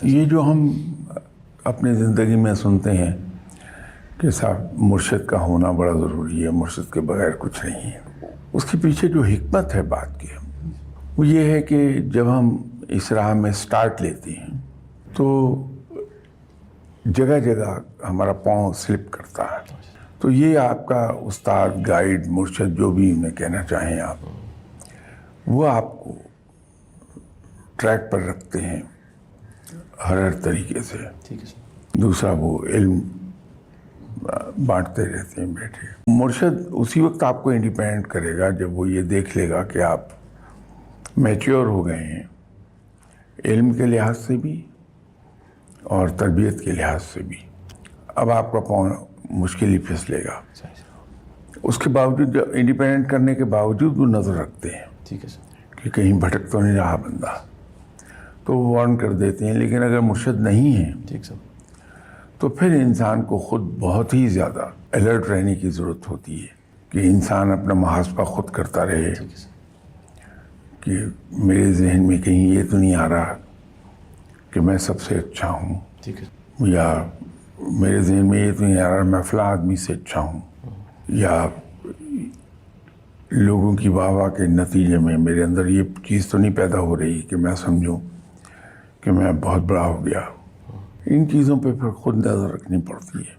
یہ جو ہم اپنی زندگی میں سنتے ہیں کہ صاحب مرشد کا ہونا بڑا ضروری ہے، مرشد کے بغیر کچھ نہیں ہے، اس کے پیچھے جو حکمت ہے بات کی وہ یہ ہے کہ جب ہم اس راہ میں سٹارٹ لیتے ہیں تو جگہ جگہ ہمارا پاؤں سلپ کرتا ہے، تو یہ آپ کا استاد، گائیڈ، مرشد، جو بھی انہیں کہنا چاہیں آپ، وہ آپ کو ٹریک پر رکھتے ہیں ہر طریقے سے۔ ٹھیک ہے سر۔ دوسرا وہ علم بانٹتے رہتے ہیں بیٹھے۔ مرشد اسی وقت آپ کو انڈیپینڈنٹ کرے گا جب وہ یہ دیکھ لے گا کہ آپ میچیور ہو گئے ہیں، علم کے لحاظ سے بھی اور تربیت کے لحاظ سے بھی۔ اب آپ کا پاؤں مشکل ہی پھسلے گا۔ اس کے باوجود انڈیپینڈنٹ کرنے کے باوجود وہ نظر رکھتے ہیں ٹھیک ہے سر کہ کہیں بھٹک تو نہیں رہا بندہ، تو وہ وارن کر دیتے ہیں۔ لیکن اگر مرشد نہیں ہے ٹھیک سر تو پھر انسان کو خود بہت ہی زیادہ الرٹ رہنے کی ضرورت ہوتی ہے کہ انسان اپنا محاسبہ خود کرتا رہے ٹھیک ہے سر کہ میرے ذہن میں کہیں یہ تو نہیں آ رہا کہ میں سب سے اچھا ہوں، ٹھیک ہے یا میرے ذہن میں یہ تو نہیں آ رہا میں فلاں آدمی سے اچھا ہوں، یا لوگوں کی واہ واہ کے نتیجے میں میرے اندر یہ چیز تو نہیں پیدا ہو رہی کہ میں سمجھوں کہ میں بہت بڑا ہو گیا۔ ان چیزوں پہ پھر خود نظر رکھنی پڑتی ہے۔